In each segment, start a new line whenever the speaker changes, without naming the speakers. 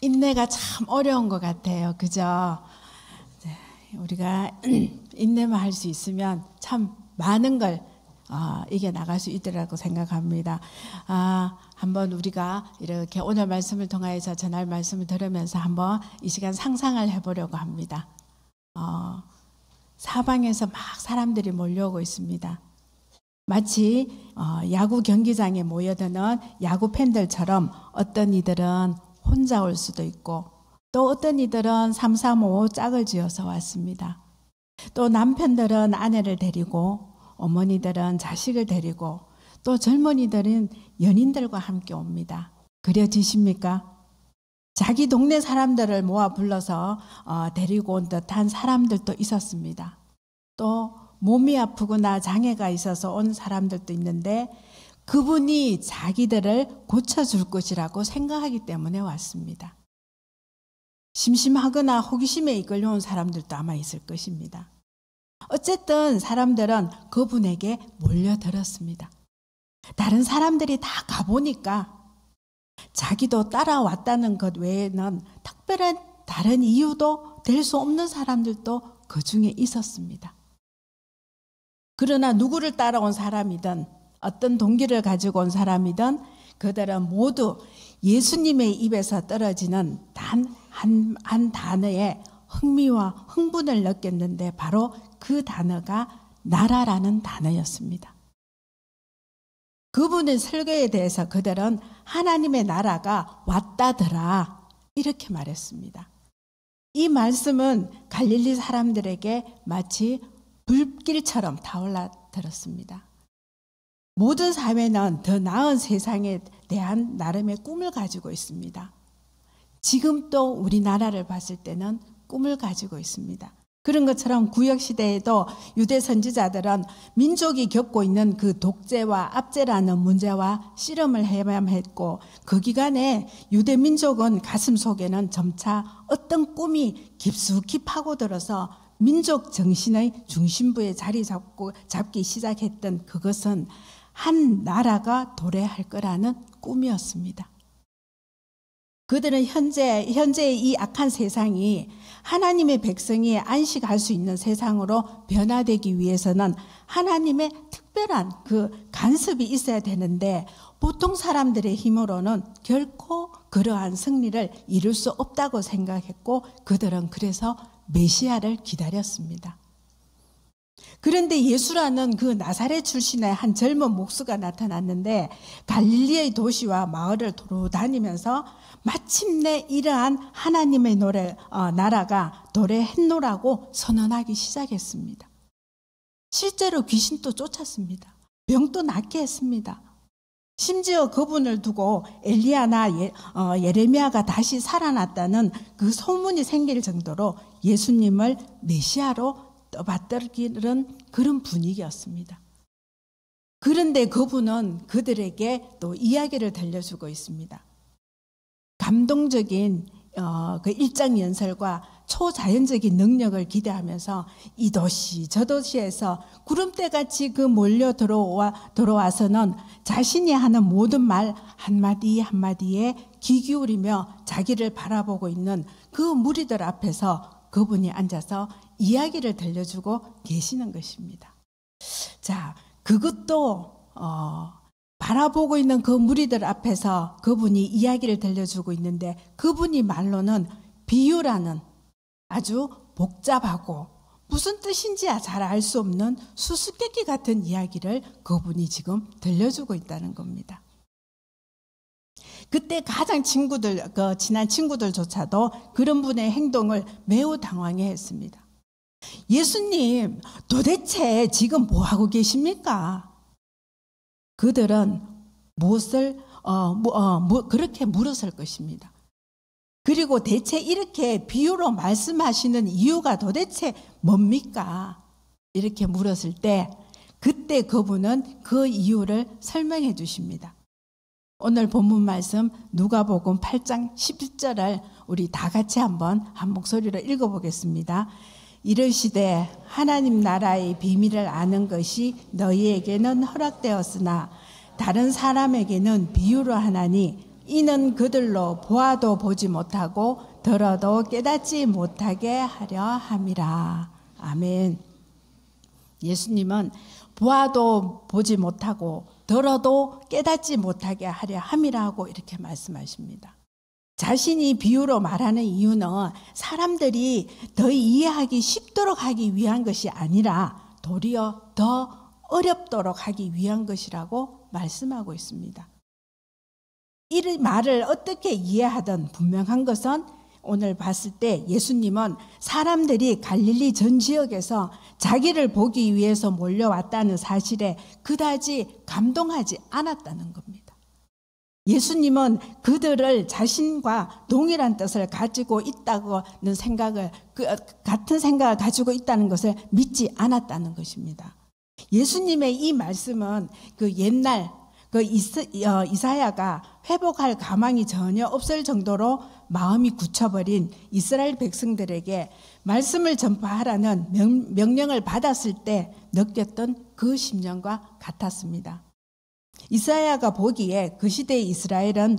인내가 참 어려운 것 같아요. 그죠? 우리가 인내만 할 수 있으면 참 많은 걸 이겨나갈 수 있더라고 생각합니다. 한번 우리가 이렇게 오늘 말씀을 통하여서 전할 말씀을 들으면서 한번 이 시간 상상을 해보려고 합니다. 사방에서 막 사람들이 몰려오고 있습니다. 마치 야구 경기장에 모여드는 야구 팬들처럼 어떤 이들은 혼자 올 수도 있고 또 어떤 이들은 3, 4, 5 짝을 지어서 왔습니다. 또 남편들은 아내를 데리고 어머니들은 자식을 데리고 또 젊은이들은 연인들과 함께 옵니다. 그려지십니까? 자기 동네 사람들을 모아 불러서 데리고 온 듯한 사람들도 있었습니다. 또 몸이 아프거나 장애가 있어서 온 사람들도 있는데 그분이 자기들을 고쳐줄 것이라고 생각하기 때문에 왔습니다. 심심하거나 호기심에 이끌려온 사람들도 아마 있을 것입니다. 어쨌든 사람들은 그분에게 몰려들었습니다. 다른 사람들이 다 가보니까 자기도 따라왔다는 것 외에는 특별한 다른 이유도 될 수 없는 사람들도 그 중에 있었습니다. 그러나 누구를 따라온 사람이든 어떤 동기를 가지고 온 사람이든 그들은 모두 예수님의 입에서 떨어지는 단 한 단어에 흥미와 흥분을 느꼈는데 바로 그 단어가 나라라는 단어였습니다. 그분의 설교에 대해서 그들은 하나님의 나라가 왔다더라 이렇게 말했습니다. 이 말씀은 갈릴리 사람들에게 마치 불길처럼 타올라들었습니다. 모든 사회는 더 나은 세상에 대한 나름의 꿈을 가지고 있습니다. 지금 또 우리나라를 봤을 때는 꿈을 가지고 있습니다. 그런 것처럼 구역시대에도 유대 선지자들은 민족이 겪고 있는 그 독재와 압제라는 문제와 씨름을 해야만 했고 그 기간에 유대 민족은 가슴 속에는 점차 어떤 꿈이 깊숙이 파고들어서 민족 정신의 중심부에 자리 잡기 시작했던 그것은 한 나라가 도래할 거라는 꿈이었습니다. 그들은 현재의 이 악한 세상이 하나님의 백성이 안식할 수 있는 세상으로 변화되기 위해서는 하나님의 특별한 그 간섭이 있어야 되는데 보통 사람들의 힘으로는 결코 그러한 승리를 이룰 수 없다고 생각했고 그들은 그래서 메시아를 기다렸습니다. 그런데 예수라는 그 나사렛 출신의 한 젊은 목수가 나타났는데 갈릴리의 도시와 마을을 돌아다니면서 마침내 이러한 하나님의 나라가 도래했노라고 선언하기 시작했습니다. 실제로 귀신도 쫓았습니다. 병도 낫게 했습니다. 심지어 그분을 두고 엘리야나 예레미야가 다시 살아났다는 그 소문이 생길 정도로 예수님을 메시아로 떠받들기는 그런 분위기였습니다. 그런데 그분은 그들에게 또 이야기를 들려주고 있습니다. 감동적인 그 일장 연설과 초자연적인 능력을 기대하면서 이 도시 저 도시에서 구름대같이 그 몰려 들어와서는 자신이 하는 모든 말 한마디 한마디에 귀 기울이며 자기를 바라보고 있는 그 무리들 앞에서 그분이 앉아서 이야기를 들려주고 계시는 것입니다. 자, 그것도 바라보고 있는 그 무리들 앞에서 그분이 이야기를 들려주고 있는데 그분이 말로는 비유라는 아주 복잡하고 무슨 뜻인지 잘 알 수 없는 수수께끼 같은 이야기를 그분이 지금 들려주고 있다는 겁니다. 그때 가장 친한 친구들조차도 그런 분의 행동을 매우 당황해했습니다. 예수님, 도대체 지금 뭐 하고 계십니까? 그들은 무엇을 그렇게 물었을 것입니다. 그리고 대체 이렇게 비유로 말씀하시는 이유가 도대체 뭡니까? 이렇게 물었을 때 그때 그분은 그 이유를 설명해 주십니다. 오늘 본문 말씀 누가복음 8장 11절을 우리 다 같이 한번 한 목소리로 읽어보겠습니다. 이르시되 하나님 나라의 비밀을 아는 것이 너희에게는 허락되었으나 다른 사람에게는 비유로 하나니 이는 그들로 보아도 보지 못하고 들어도 깨닫지 못하게 하려 함이라. 아멘. 예수님은 보아도 보지 못하고 들어도 깨닫지 못하게 하려 함이라고 이렇게 말씀하십니다. 자신이 비유로 말하는 이유는 사람들이 더 이해하기 쉽도록 하기 위한 것이 아니라 도리어 더 어렵도록 하기 위한 것이라고 말씀하고 있습니다. 이 말을 어떻게 이해하든 분명한 것은 오늘 봤을 때 예수님은 사람들이 갈릴리 전 지역에서 자기를 보기 위해서 몰려왔다는 사실에 그다지 감동하지 않았다는 겁니다. 예수님은 그들을 자신과 동일한 뜻을 가지고 있다고는 같은 생각을 가지고 있다는 것을 믿지 않았다는 것입니다. 예수님의 이 말씀은 옛날 이사야가 회복할 가망이 전혀 없을 정도로 마음이 굳혀버린 이스라엘 백성들에게 말씀을 전파하라는 명령을 받았을 때 느꼈던 그 심령과 같았습니다. 이사야가 보기에 그 시대의 이스라엘은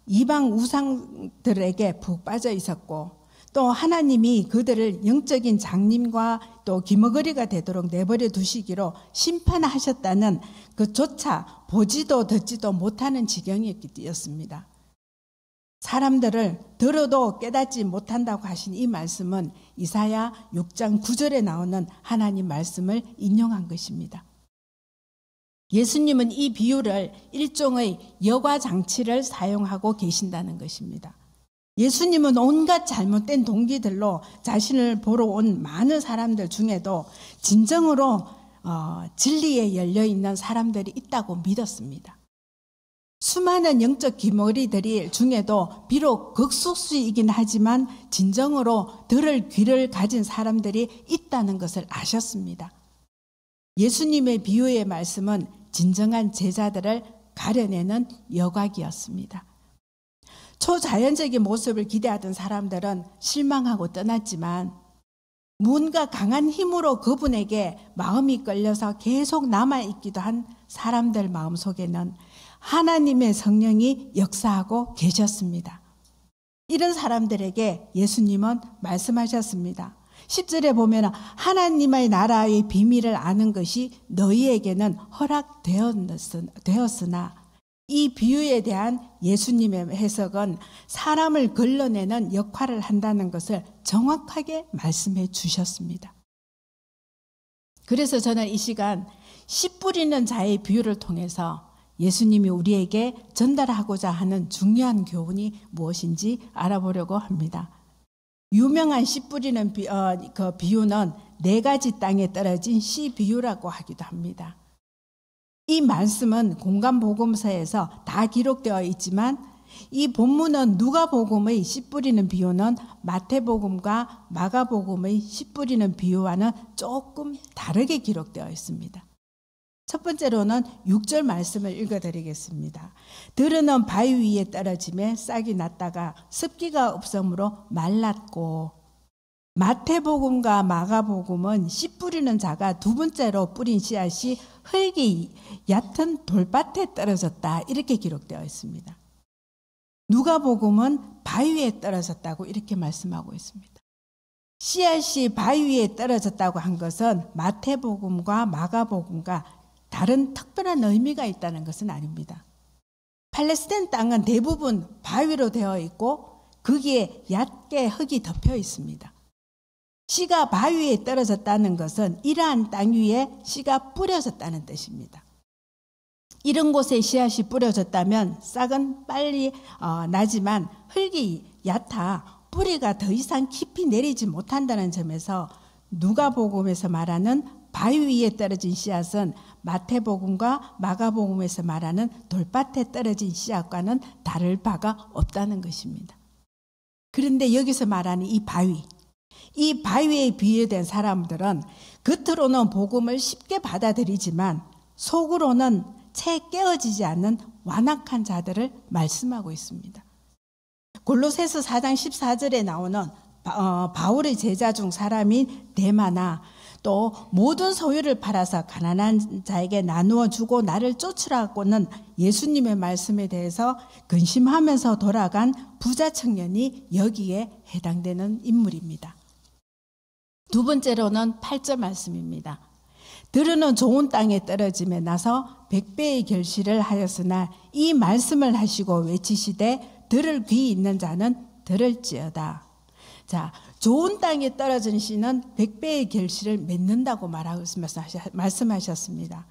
이방 우상들에게 푹 빠져 있었고 또 하나님이 그들을 영적인 장님과 또 기머거리가 되도록 내버려 두시기로 심판하셨다는 그조차 보지도 듣지도 못하는 지경이었습니다. 사람들을 들어도 깨닫지 못한다고 하신 이 말씀은 이사야 6장 9절에 나오는 하나님 말씀을 인용한 것입니다. 예수님은 이 비유를 일종의 여과장치를 사용하고 계신다는 것입니다. 예수님은 온갖 잘못된 동기들로 자신을 보러 온 많은 사람들 중에도 진정으로 진리에 열려있는 사람들이 있다고 믿었습니다. 수많은 영적 기머리들 중에도 비록 극소수이긴 하지만 진정으로 들을 귀를 가진 사람들이 있다는 것을 아셨습니다. 예수님의 비유의 말씀은 진정한 제자들을 가려내는 여각이었습니다. 초자연적인 모습을 기대하던 사람들은 실망하고 떠났지만 뭔가 강한 힘으로 그분에게 마음이 끌려서 계속 남아있기도 한 사람들 마음속에는 하나님의 성령이 역사하고 계셨습니다. 이런 사람들에게 예수님은 말씀하셨습니다. 10절에 보면 하나님의 나라의 비밀을 아는 것이 너희에게는 허락되었으나 이 비유에 대한 예수님의 해석은 사람을 걸러내는 역할을 한다는 것을 정확하게 말씀해 주셨습니다. 그래서 저는 이 시간 씨 뿌리는 자의 비유를 통해서 예수님이 우리에게 전달하고자 하는 중요한 교훈이 무엇인지 알아보려고 합니다. 유명한 씨 뿌리는 그 비유는 4가지 땅에 떨어진 씨 비유라고 하기도 합니다. 이 말씀은 공간복음서에서 다 기록되어 있지만 이 본문은 누가복음의 씨 뿌리는 비유는 마태복음과 마가복음의 씨 뿌리는 비유와는 조금 다르게 기록되어 있습니다. 첫 번째로는 6절 말씀을 읽어드리겠습니다. 들은 바위 위에 떨어짐에 싹이 났다가 습기가 없으므로 말랐고, 마태복음과 마가복음은 씨 뿌리는 자가 두 번째로 뿌린 씨앗이 흙이 얕은 돌밭에 떨어졌다 이렇게 기록되어 있습니다. 누가복음은 바위 위에 떨어졌다고 이렇게 말씀하고 있습니다. 씨앗이 바위 위에 떨어졌다고 한 것은 마태복음과 마가복음과 다른 특별한 의미가 있다는 것은 아닙니다. 팔레스타인 땅은 대부분 바위로 되어 있고 거기에 얕게 흙이 덮여 있습니다. 씨가 바위 위에 떨어졌다는 것은 이러한 땅 위에 씨가 뿌려졌다는 뜻입니다. 이런 곳에 씨앗이 뿌려졌다면 싹은 빨리 나지만 흙이 얕아 뿌리가 더 이상 깊이 내리지 못한다는 점에서 누가복음에서 말하는 바위 위에 떨어진 씨앗은 마태복음과 마가복음에서 말하는 돌밭에 떨어진 씨앗과는 다를 바가 없다는 것입니다. 그런데 여기서 말하는 이 바위에 비유된 사람들은 겉으로는 복음을 쉽게 받아들이지만 속으로는 채 깨어지지 않는 완악한 자들을 말씀하고 있습니다. 골로새서 4장 14절에 나오는 바울의 제자 중 사람인 데마나 또 모든 소유를 팔아서 가난한 자에게 나누어 주고 나를 쫓으라고는 예수님의 말씀에 대해서 근심하면서 돌아간 부자 청년이 여기에 해당되는 인물입니다. 두 번째로는 8절 말씀입니다. 들으는 좋은 땅에 떨어짐에 나서 100배의 결실을 하였으나 이 말씀을 하시고 외치시되 들을 귀 있는 자는 들을지어다. 자, 좋은 땅에 떨어진 씨는 100배의 결실을 맺는다고 말씀하셨습니다.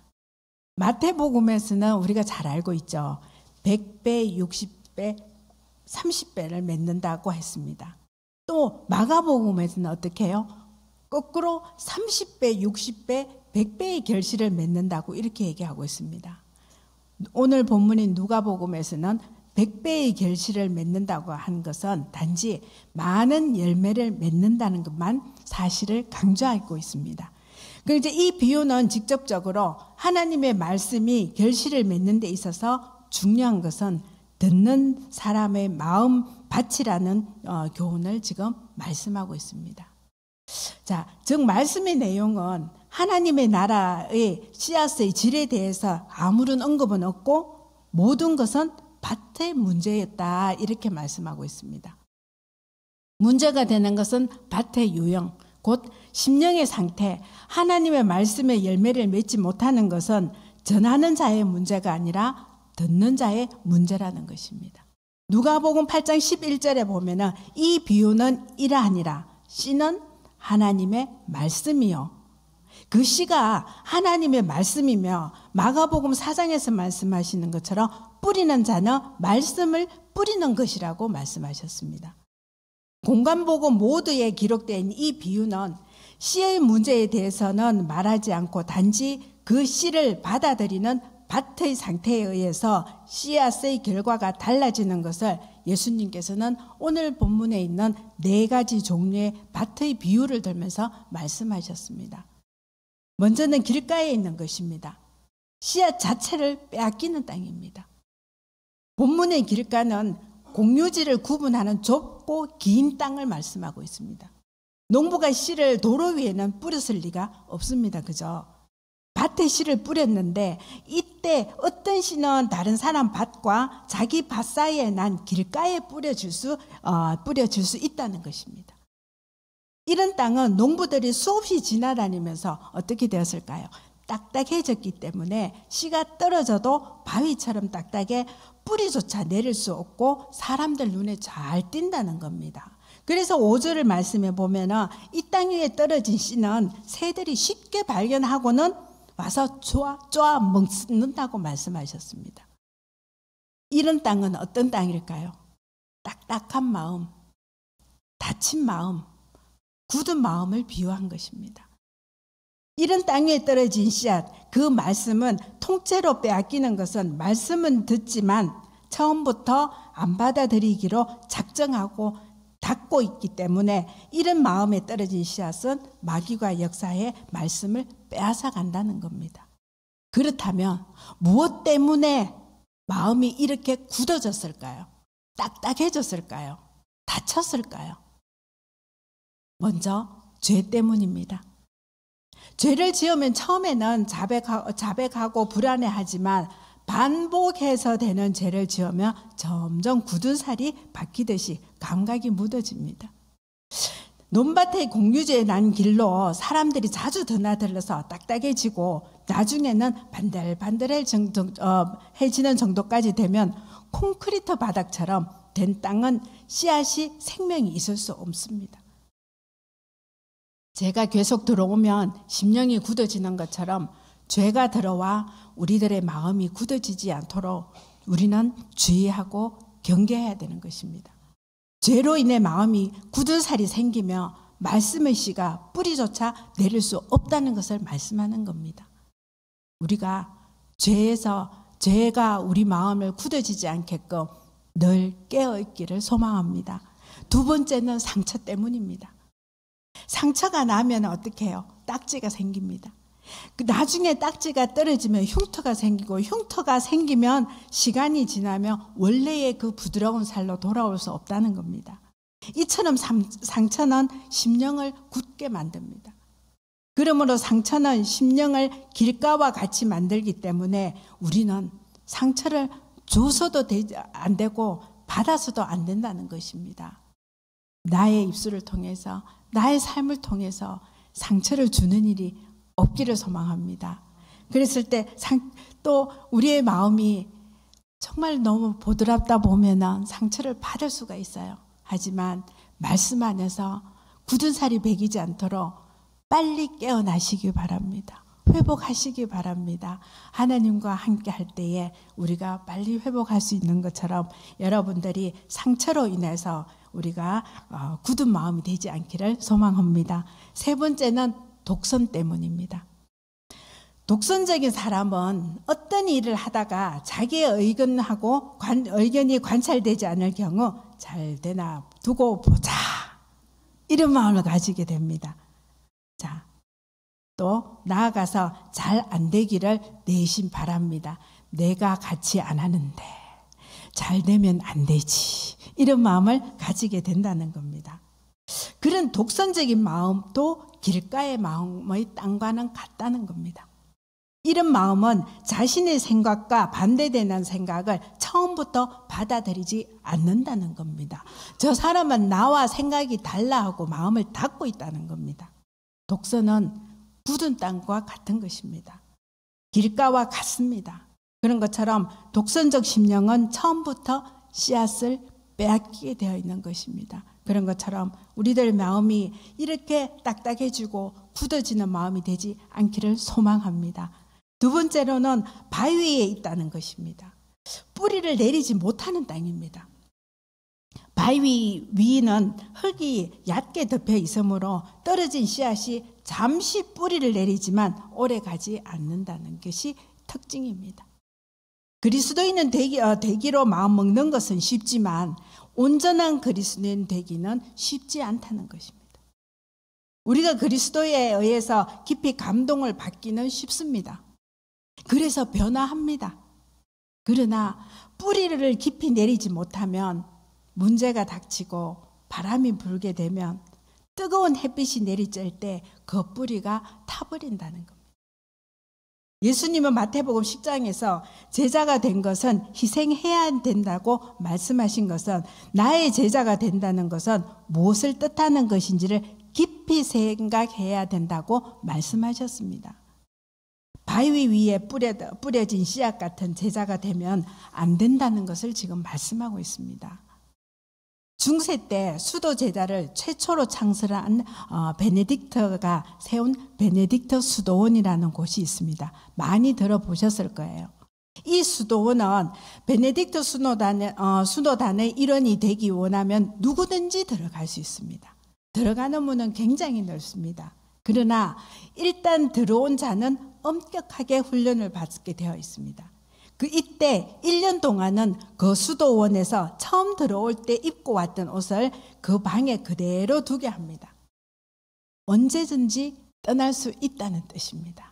마태복음에서는 우리가 잘 알고 있죠. 100배, 60배, 30배를 맺는다고 했습니다. 또 마가복음에서는 어떻게 해요? 거꾸로 30배, 60배, 100배의 결실을 맺는다고 이렇게 얘기하고 있습니다. 오늘 본문인 누가복음에서는 100배의 결실을 맺는다고 한 것은 단지 많은 열매를 맺는다는 것만 사실을 강조하고 있습니다. 그런데 이 비유는 직접적으로 하나님의 말씀이 결실을 맺는 데 있어서 중요한 것은 듣는 사람의 마음 밭이라는 교훈을 지금 말씀하고 있습니다. 자, 즉 말씀의 내용은 하나님의 나라의 씨앗의 질에 대해서 아무런 언급은 없고 모든 것은 밭의 문제였다 이렇게 말씀하고 있습니다. 문제가 되는 것은 밭의 유형, 곧 심령의 상태, 하나님의 말씀의 열매를 맺지 못하는 것은 전하는 자의 문제가 아니라 듣는 자의 문제라는 것입니다. 누가복음 8장 11절에 보면은 이 비유는 이러하니라. 씨는 하나님의 말씀이요. 그 씨가 하나님의 말씀이며 마가복음 4장에서 말씀하시는 것처럼 뿌리는 자는 말씀을 뿌리는 것이라고 말씀하셨습니다. 공간복음 모두에 기록된 이 비유는 씨의 문제에 대해서는 말하지 않고 단지 그 씨를 받아들이는 밭의 상태에 의해서 씨앗의 결과가 달라지는 것을 예수님께서는 오늘 본문에 있는 4가지 종류의 밭의 비유를 들면서 말씀하셨습니다. 먼저는 길가에 있는 것입니다. 씨앗 자체를 빼앗기는 땅입니다. 본문의 길가는 공유지를 구분하는 좁고 긴 땅을 말씀하고 있습니다. 농부가 씨를 도로 위에는 뿌렸을 리가 없습니다. 그죠? 밭에 씨를 뿌렸는데 이때 어떤 씨는 다른 사람 밭과 자기 밭 사이에 난 길가에 뿌려줄 수 있다는 것입니다. 이런 땅은 농부들이 수없이 지나다니면서 어떻게 되었을까요? 딱딱해졌기 때문에 씨가 떨어져도 바위처럼 딱딱해 뿌리조차 내릴 수 없고 사람들 눈에 잘 띈다는 겁니다. 그래서 5절을 말씀해 보면은 이 땅 위에 떨어진 씨는 새들이 쉽게 발견하고는 와서 쪼아 먹는다고 말씀하셨습니다. 이런 땅은 어떤 땅일까요? 딱딱한 마음, 다친 마음, 굳은 마음을 비유한 것입니다. 이런 땅 위에 떨어진 씨앗, 그 말씀은 통째로 빼앗기는 것은 말씀은 듣지만 처음부터 안 받아들이기로 작정하고 닫고 있기 때문에 이런 마음에 떨어진 씨앗은 마귀가 역사해 말씀을 빼앗아 간다는 겁니다. 그렇다면 무엇 때문에 마음이 이렇게 굳어졌을까요? 딱딱해졌을까요? 다쳤을까요? 먼저 죄 때문입니다. 죄를 지으면 처음에는 자백하고 불안해하지만 반복해서 되는 죄를 지으면 점점 굳은 살이 박히듯이 감각이 묻어집니다. 논밭의 공유지에 난 길로 사람들이 자주 드나들어서 딱딱해지고 나중에는 반들반들해지는 정도까지 되면 콘크리트 바닥처럼 된 땅은 씨앗이 생명이 있을 수 없습니다. 죄가 계속 들어오면 심령이 굳어지는 것처럼 죄가 들어와 우리들의 마음이 굳어지지 않도록 우리는 주의하고 경계해야 되는 것입니다. 죄로 인해 마음이 굳은 살이 생기며 말씀의 씨가 뿌리조차 내릴 수 없다는 것을 말씀하는 겁니다. 우리가 죄가 우리 마음을 굳어지지 않게끔 늘 깨어있기를 소망합니다. 두 번째는 상처 때문입니다. 상처가 나면 어떻게 해요? 딱지가 생깁니다. 나중에 딱지가 떨어지면 흉터가 생기고 흉터가 생기면 시간이 지나면 원래의 그 부드러운 살로 돌아올 수 없다는 겁니다. 이처럼 상처는 심령을 굳게 만듭니다. 그러므로 상처는 심령을 길가와 같이 만들기 때문에 우리는 상처를 줘서도 안 되고 받아서도 안 된다는 것입니다. 나의 입술을 통해서, 나의 삶을 통해서 상처를 주는 일이 없기를 소망합니다. 그랬을 때 또 우리의 마음이 정말 너무 보드랍다 보면은 상처를 받을 수가 있어요. 하지만 말씀 안에서 굳은 살이 배기지 않도록 빨리 깨어나시기 바랍니다. 회복하시기 바랍니다. 하나님과 함께 할 때에 우리가 빨리 회복할 수 있는 것처럼 여러분들이 상처로 인해서 우리가 굳은 마음이 되지 않기를 소망합니다. 세 번째는 독선 때문입니다. 독선적인 사람은 어떤 일을 하다가 자기의 의견이 관찰되지 않을 경우 잘 되나 두고 보자, 이런 마음을 가지게 됩니다. 자, 또 나아가서 잘 안 되기를 내심 바랍니다. 내가 같이 안 하는데 잘 되면 안 되지, 이런 마음을 가지게 된다는 겁니다. 그런 독선적인 마음도 길가의 마음의 땅과는 같다는 겁니다. 이런 마음은 자신의 생각과 반대되는 생각을 처음부터 받아들이지 않는다는 겁니다. 저 사람은 나와 생각이 달라 하고 마음을 닫고 있다는 겁니다. 독선은 굳은 땅과 같은 것입니다. 길가와 같습니다. 그런 것처럼 독선적 심령은 처음부터 씨앗을 빼앗기게 되어 있는 것입니다. 그런 것처럼 우리들 마음이 이렇게 딱딱해지고 굳어지는 마음이 되지 않기를 소망합니다. 두 번째로는 바위 위에 있다는 것입니다. 뿌리를 내리지 못하는 땅입니다. 바위 위는 흙이 얕게 덮여 있으므로 떨어진 씨앗이 잠시 뿌리를 내리지만 오래 가지 않는다는 것이 특징입니다. 그리스도인은 되기로 마음 먹는 것은 쉽지만 온전한 그리스도인 되기는 쉽지 않다는 것입니다. 우리가 그리스도에 의해서 깊이 감동을 받기는 쉽습니다. 그래서 변화합니다. 그러나 뿌리를 깊이 내리지 못하면 문제가 닥치고 바람이 불게 되면 뜨거운 햇빛이 내리쬐을 때 그 뿌리가 타버린다는 겁니다. 예수님은 마태복음 10장에서 제자가 된 것은 희생해야 된다고 말씀하신 것은, 나의 제자가 된다는 것은 무엇을 뜻하는 것인지를 깊이 생각해야 된다고 말씀하셨습니다. 바위 위에 뿌려진 씨앗 같은 제자가 되면 안 된다는 것을 지금 말씀하고 있습니다. 중세 때 수도 제자를 최초로 창설한 베네딕트가 세운 베네딕트 수도원이라는 곳이 있습니다. 많이 들어보셨을 거예요. 이 수도원은 베네딕트 수도단의 일원이 되기 원하면 누구든지 들어갈 수 있습니다. 들어가는 문은 굉장히 넓습니다. 그러나 일단 들어온 자는 엄격하게 훈련을 받게 되어 있습니다. 이때 1년 동안은 그 수도원에서 처음 들어올 때 입고 왔던 옷을 그 방에 그대로 두게 합니다. 언제든지 떠날 수 있다는 뜻입니다.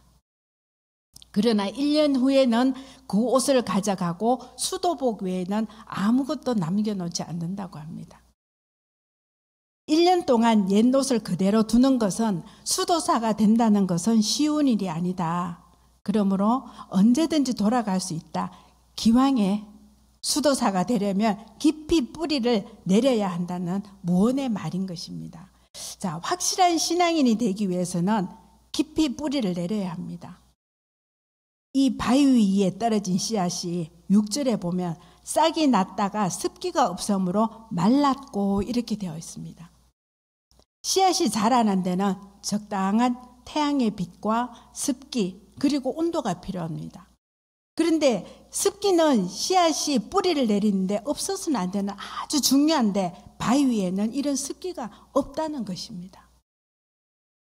그러나 1년 후에는 그 옷을 가져가고 수도복 외에는 아무것도 남겨놓지 않는다고 합니다. 1년 동안 옛 옷을 그대로 두는 것은 수도사가 된다는 것은 쉬운 일이 아니다. 그러므로 언제든지 돌아갈 수 있다. 기왕에 수도사가 되려면 깊이 뿌리를 내려야 한다는 무언의 말인 것입니다. 자, 확실한 신앙인이 되기 위해서는 깊이 뿌리를 내려야 합니다. 이 바위 위에 떨어진 씨앗이 6절에 보면 싹이 났다가 습기가 없으므로 말랐고 이렇게 되어 있습니다. 씨앗이 자라는 데는 적당한 태양의 빛과 습기 그리고 온도가 필요합니다. 그런데 습기는 씨앗이 뿌리를 내리는데 없어서는 안 되는 아주 중요한데 바위 위에는 이런 습기가 없다는 것입니다.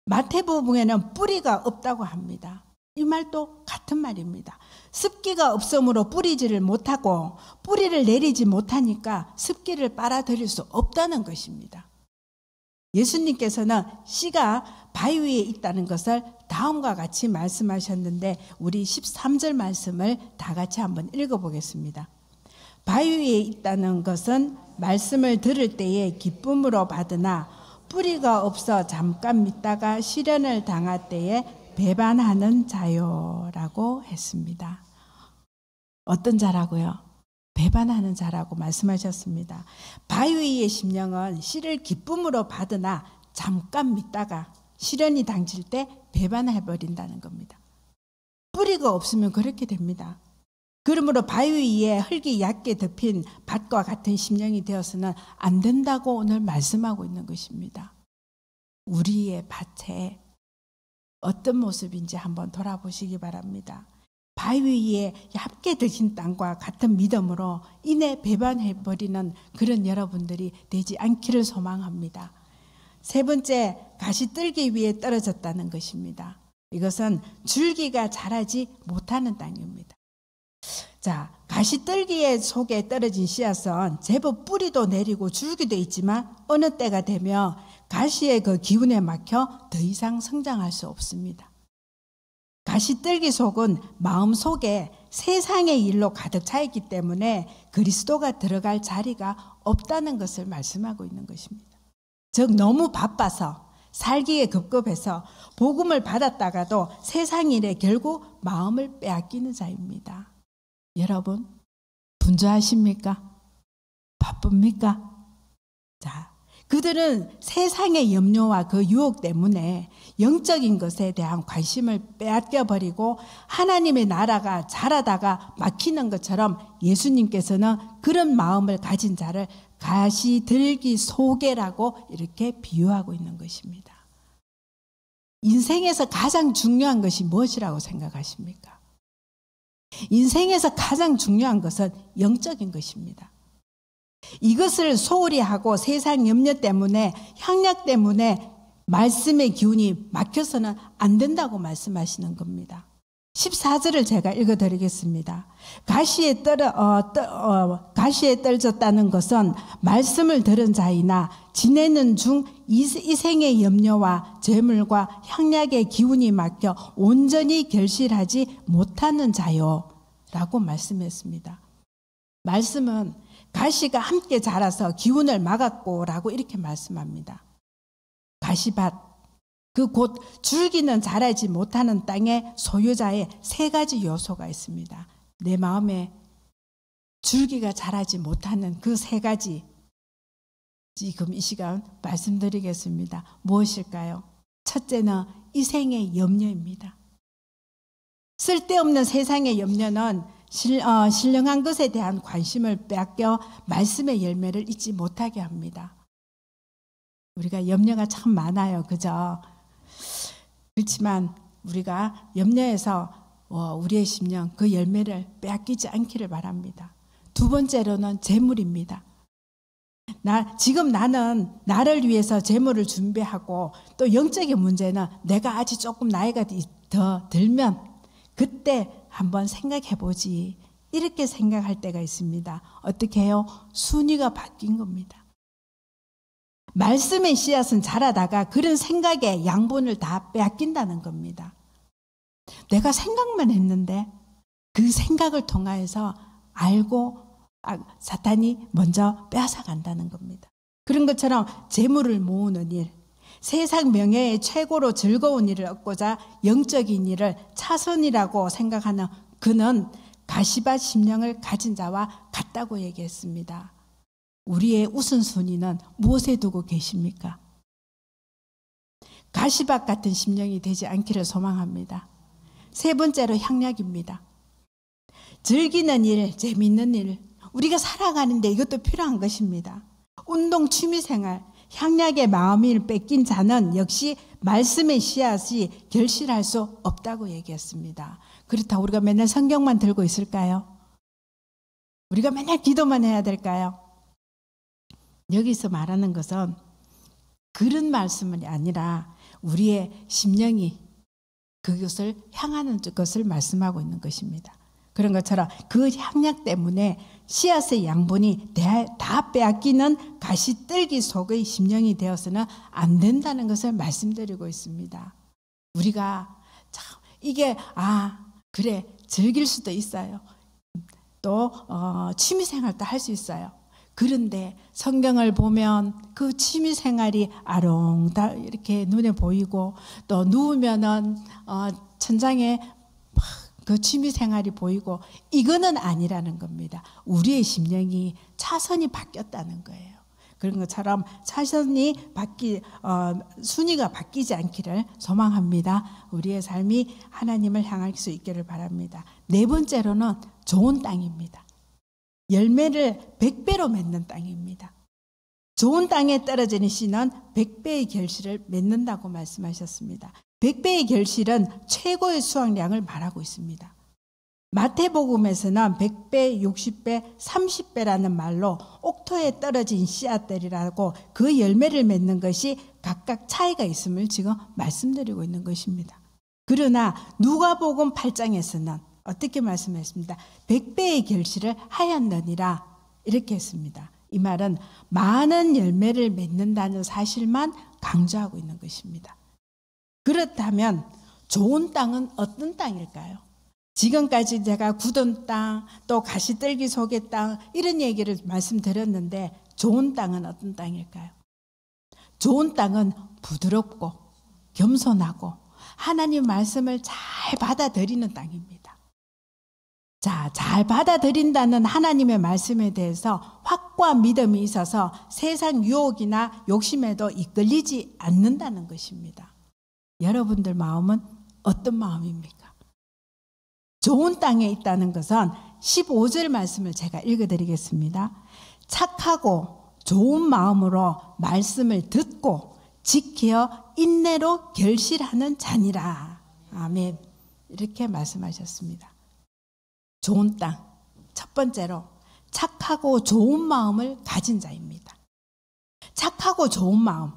마태복음에는 뿌리가 없다고 합니다. 이 말도 같은 말입니다. 습기가 없으므로 뿌리지를 못하고 뿌리를 내리지 못하니까 습기를 빨아들일 수 없다는 것입니다. 예수님께서는 씨가 바위 위에 있다는 것을 다음과 같이 말씀하셨는데 우리 13절 말씀을 다 같이 한번 읽어보겠습니다. 바위 위에 있다는 것은 말씀을 들을 때에 기쁨으로 받으나 뿌리가 없어 잠깐 믿다가 시련을 당할 때에 배반하는 자요라고 했습니다. 어떤 자라고요? 배반하는 자라고 말씀하셨습니다. 바위 위의 심령은 씨를 기쁨으로 받으나 잠깐 믿다가 시련이 당칠 때 배반해버린다는 겁니다. 뿌리가 없으면 그렇게 됩니다. 그러므로 바위 위에 흙이 얕게 덮인 밭과 같은 심령이 되어서는 안 된다고 오늘 말씀하고 있는 것입니다. 우리의 밭에 어떤 모습인지 한번 돌아보시기 바랍니다. 바위 위에 얇게 덮인 땅과 같은 믿음으로 이내 배반해버리는 그런 여러분들이 되지 않기를 소망합니다. 세 번째, 가시떨기 위에 떨어졌다는 것입니다. 이것은 줄기가 자라지 못하는 땅입니다. 자, 가시떨기 속에 떨어진 씨앗은 제법 뿌리도 내리고 줄기도 있지만 어느 때가 되면 가시의 그 기운에 막혀 더 이상 성장할 수 없습니다. 가시떨기 속은 마음속에 세상의 일로 가득 차 있기 때문에 그리스도가 들어갈 자리가 없다는 것을 말씀하고 있는 것입니다. 즉 너무 바빠서 살기에 급급해서 복음을 받았다가도 세상 일에 결국 마음을 빼앗기는 자입니다. 여러분 분주하십니까? 바쁩니까? 자, 그들은 세상의 염려와 그 유혹 때문에 영적인 것에 대한 관심을 빼앗겨버리고 하나님의 나라가 자라다가 막히는 것처럼 예수님께서는 그런 마음을 가진 자를 가시들기 소개라고 이렇게 비유하고 있는 것입니다. 인생에서 가장 중요한 것이 무엇이라고 생각하십니까? 인생에서 가장 중요한 것은 영적인 것입니다. 이것을 소홀히 하고 세상 염려 때문에 향락 때문에 말씀의 기운이 막혀서는 안 된다고 말씀하시는 겁니다. 14절을 제가 읽어드리겠습니다. 가시에 떨어졌다는 것은 말씀을 들은 자이나 지내는 중 이 생의 염려와 재물과 향락의 기운이 막혀 온전히 결실하지 못하는 자요 라고 말씀했습니다. 말씀은 가시가 함께 자라서 기운을 막았고 라고 이렇게 말씀합니다. 가시밭, 그 곧 줄기는 자라지 못하는 땅의 소유자의 세 가지 요소가 있습니다. 내 마음에 줄기가 자라지 못하는 그 세 가지, 지금 이 시간 말씀드리겠습니다. 무엇일까요? 첫째는 이 생의 염려입니다. 쓸데없는 세상의 염려는 신령한 것에 대한 관심을 빼앗겨 말씀의 열매를 잊지 못하게 합니다. 우리가 염려가 참 많아요. 그죠? 그렇지만 우리가 염려해서 우리의 심령 그 열매를 빼앗기지 않기를 바랍니다. 두 번째로는 재물입니다. 지금 나는 나를 위해서 재물을 준비하고 또 영적인 문제는 내가 아직 조금 나이가 더 들면 그때 한번 생각해보지 이렇게 생각할 때가 있습니다. 어떻게 해요? 순위가 바뀐 겁니다. 말씀의 씨앗은 자라다가 그런 생각에 양분을 다 빼앗긴다는 겁니다. 내가 생각만 했는데 그 생각을 통하여서 알고 사탄이 먼저 빼앗아 간다는 겁니다. 그런 것처럼 재물을 모으는 일, 세상 명예의 최고로 즐거운 일을 얻고자 영적인 일을 차선이라고 생각하는 그는 가시밭 심령을 가진 자와 같다고 얘기했습니다. 우리의 우선순위는 무엇에 두고 계십니까? 가시밭 같은 심령이 되지 않기를 소망합니다. 세 번째로 향락입니다. 즐기는 일, 재미있는 일, 우리가 살아가는데 이것도 필요한 것입니다. 운동, 취미생활, 향락의 마음을 뺏긴 자는 역시 말씀의 씨앗이 결실할 수 없다고 얘기했습니다. 그렇다고 우리가 맨날 성경만 들고 있을까요? 우리가 맨날 기도만 해야 될까요? 여기서 말하는 것은 그런 말씀이 아니라 우리의 심령이 그것을 향하는 것을 말씀하고 있는 것입니다. 그런 것처럼 그 향락 때문에 씨앗의 양분이 다 빼앗기는 가시떨기 속의 심령이 되어서는 안 된다는 것을 말씀드리고 있습니다. 우리가 참 이게 그래 즐길 수도 있어요. 또 취미생활도 할 수 있어요. 그런데 성경을 보면 그 취미 생활이 아롱다 이렇게 눈에 보이고 또 누우면은 천장에 그 취미 생활이 보이고 이거는 아니라는 겁니다. 우리의 심령이 차선이 바뀌었다는 거예요. 그런 것처럼 차선이 순위가 바뀌지 않기를 소망합니다. 우리의 삶이 하나님을 향할 수 있기를 바랍니다. 네 번째로는 좋은 땅입니다. 열매를 100배로 맺는 땅입니다. 좋은 땅에 떨어지는 씨는 100배의 결실을 맺는다고 말씀하셨습니다. 100배의 결실은 최고의 수확량을 말하고 있습니다. 마태복음에서는 100배, 60배, 30배라는 말로 옥토에 떨어진 씨앗들이라고 그 열매를 맺는 것이 각각 차이가 있음을 지금 말씀드리고 있는 것입니다. 그러나 누가복음 8장에서는 어떻게 말씀했습니다. 100배의 결실을 하였느니라 이렇게 했습니다. 이 말은 많은 열매를 맺는다는 사실만 강조하고 있는 것입니다. 그렇다면 좋은 땅은 어떤 땅일까요? 지금까지 제가 굳은 땅, 또 가시떨기 속의 땅 이런 얘기를 말씀드렸는데 좋은 땅은 어떤 땅일까요? 좋은 땅은 부드럽고 겸손하고 하나님 말씀을 잘 받아들이는 땅입니다. 자, 잘 받아들인다는 하나님의 말씀에 대해서 확고한 믿음이 있어서 세상 유혹이나 욕심에도 이끌리지 않는다는 것입니다. 여러분들 마음은 어떤 마음입니까? 좋은 땅에 있다는 것은 15절 말씀을 제가 읽어드리겠습니다. 착하고 좋은 마음으로 말씀을 듣고 지켜 인내로 결실하는 자니라. 아멘. 이렇게 말씀하셨습니다. 좋은 땅, 첫 번째로 착하고 좋은 마음을 가진 자입니다. 착하고 좋은 마음,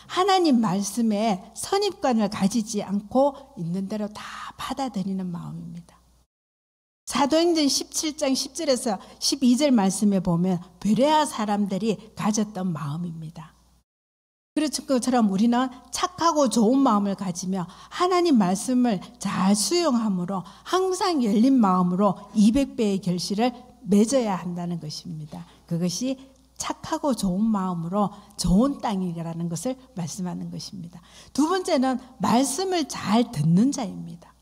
하나님 말씀에 선입관을 가지지 않고 있는 대로 다 받아들이는 마음입니다. 사도행전 17장 10절에서 12절 말씀에 보면 베레아 사람들이 가졌던 마음입니다. 그렇죠. 그처럼 우리는 착하고 좋은 마음을 가지며 하나님 말씀을 잘 수용함으로 항상 열린 마음으로 200배의 결실을 맺어야 한다는 것입니다. 그것이 착하고 좋은 마음으로 좋은 땅이라는 것을 말씀하는 것입니다. 두 번째는 말씀을 잘 듣는 자입니다.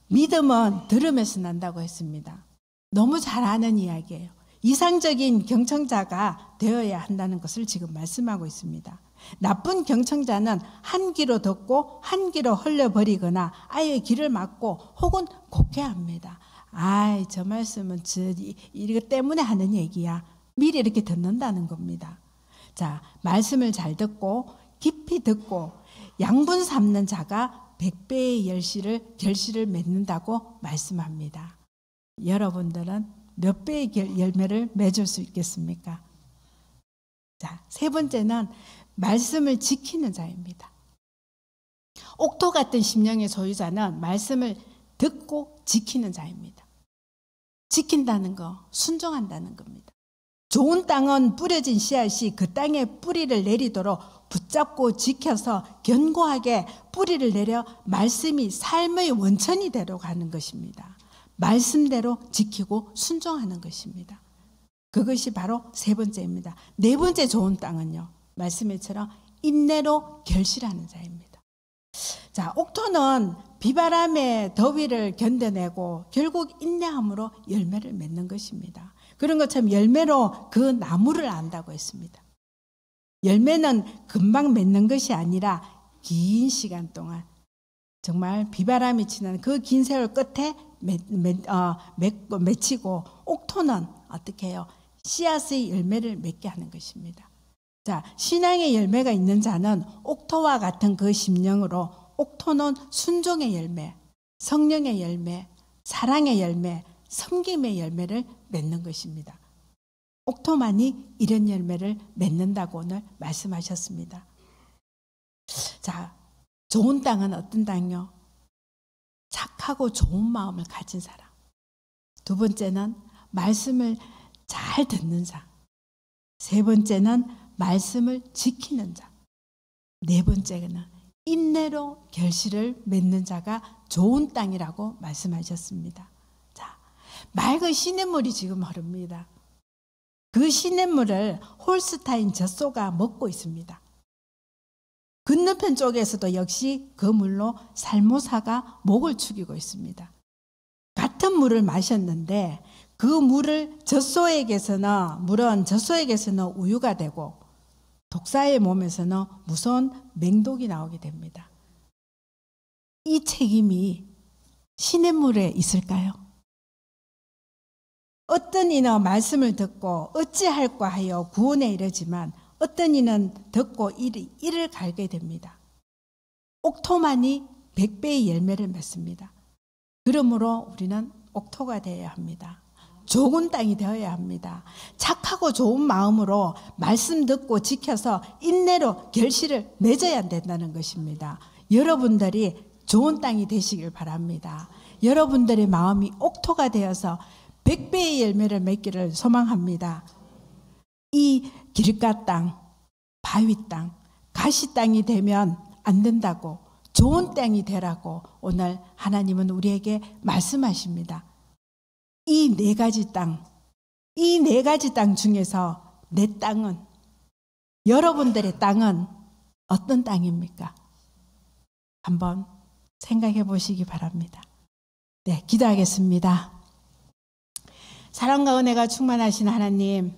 믿음은 들음에서 난다고 했습니다. 너무 잘 아는 이야기예요. 이상적인 경청자가 되어야 한다는 것을 지금 말씀하고 있습니다. 나쁜 경청자는 한 귀로 듣고 한 귀로 흘려버리거나 아예 귀를 막고 혹은 곡해합니다. 아이, 저 말씀은 이거 때문에 하는 얘기야. 미리 이렇게 듣는다는 겁니다. 자, 말씀을 잘 듣고 깊이 듣고 양분 삼는 자가 100배의 결실을 맺는다고 말씀합니다. 여러분들은 몇 배의 열매를 맺을 수 있겠습니까? 자, 세 번째는 말씀을 지키는 자입니다. 옥토 같은 심령의 소유자는 말씀을 듣고 지키는 자입니다. 지킨다는 거, 순종한다는 겁니다. 좋은 땅은 뿌려진 씨앗이 그 땅에 뿌리를 내리도록 붙잡고 지켜서 견고하게 뿌리를 내려 말씀이 삶의 원천이 되러 가는 것입니다. 말씀대로 지키고 순종하는 것입니다. 그것이 바로 세 번째입니다. 네 번째 좋은 땅은요, 말씀처럼 인내로 결실하는 자입니다. 자, 옥토는 비바람의 더위를 견뎌내고 결국 인내함으로 열매를 맺는 것입니다. 그런 것처럼 열매로 그 나무를 안다고 했습니다. 열매는 금방 맺는 것이 아니라 긴 시간 동안 정말 비바람이 지나는 그 긴 세월 끝에 맺히고, 옥토는 어떻게 해요? 씨앗의 열매를 맺게 하는 것입니다. 자, 신앙의 열매가 있는 자는 옥토와 같은 그 심령으로 옥토는 순종의 열매, 성령의 열매, 사랑의 열매, 섬김의 열매를 맺는 것입니다. 옥토만이 이런 열매를 맺는다고 오늘 말씀하셨습니다. 자, 좋은 땅은 어떤 땅이요? 착하고 좋은 마음을 가진 사람. 두 번째는 말씀을 잘 듣는 자. 세 번째는 말씀을 지키는 자. 네 번째는 인내로 결실을 맺는 자가 좋은 땅이라고 말씀하셨습니다. 자, 맑은 시냇물이 지금 흐릅니다. 그 시냇물을 홀스타인 젖소가 먹고 있습니다. 건너편 쪽에서도 역시 그 물로 살모사가 목을 축이고 있습니다. 같은 물을 마셨는데 그 물을 물은 젖소에게서는 우유가 되고 독사의 몸에서는 무서운 맹독이 나오게 됩니다. 이 책임이 시냇물에 있을까요? 어떤 이는 말씀을 듣고 어찌할까 하여 구원에 이르지만 어떤 이는 듣고 이를 갈게 됩니다. 옥토만이 100배의 열매를 맺습니다. 그러므로 우리는 옥토가 되어야 합니다. 좋은 땅이 되어야 합니다. 착하고 좋은 마음으로 말씀 듣고 지켜서 인내로 결실을 맺어야 된다는 것입니다. 여러분들이 좋은 땅이 되시길 바랍니다. 여러분들의 마음이 옥토가 되어서 100배의 열매를 맺기를 소망합니다. 이 길가 땅, 바위 땅, 가시 땅이 되면 안 된다고, 좋은 땅이 되라고 오늘 하나님은 우리에게 말씀하십니다. 이 네 가지 땅 중에서 내 땅은, 여러분들의 땅은 어떤 땅입니까? 한번 생각해 보시기 바랍니다. 네, 기도하겠습니다. 사랑과 은혜가 충만하신 하나님,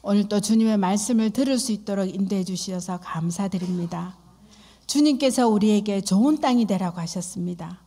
오늘 또 주님의 말씀을 들을 수 있도록 인도해 주셔서 감사드립니다. 주님께서 우리에게 좋은 땅이 되라고 하셨습니다.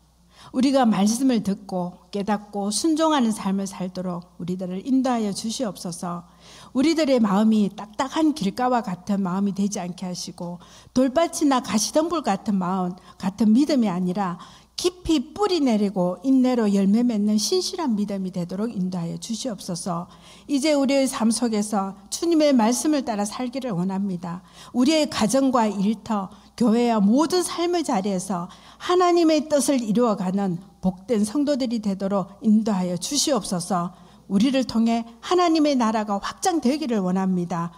우리가 말씀을 듣고 깨닫고 순종하는 삶을 살도록 우리들을 인도하여 주시옵소서. 우리들의 마음이 딱딱한 길가와 같은 마음이 되지 않게 하시고 돌밭이나 가시덤불 같은 믿음이 아니라 깊이 뿌리 내리고 인내로 열매 맺는 신실한 믿음이 되도록 인도하여 주시옵소서. 이제 우리의 삶 속에서 주님의 말씀을 따라 살기를 원합니다. 우리의 가정과 일터, 교회와 모든 삶의 자리에서 하나님의 뜻을 이루어가는 복된 성도들이 되도록 인도하여 주시옵소서. 우리를 통해 하나님의 나라가 확장되기를 원합니다.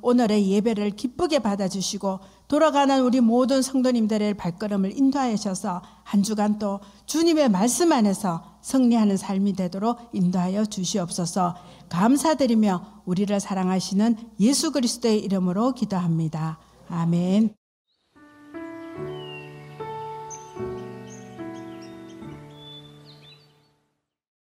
오늘의 예배를 기쁘게 받아주시고 돌아가는 우리 모든 성도님들의 발걸음을 인도하셔서 한 주간 또 주님의 말씀 안에서 승리하는 삶이 되도록 인도하여 주시옵소서. 감사드리며 우리를 사랑하시는 예수 그리스도의 이름으로 기도합니다. 아멘.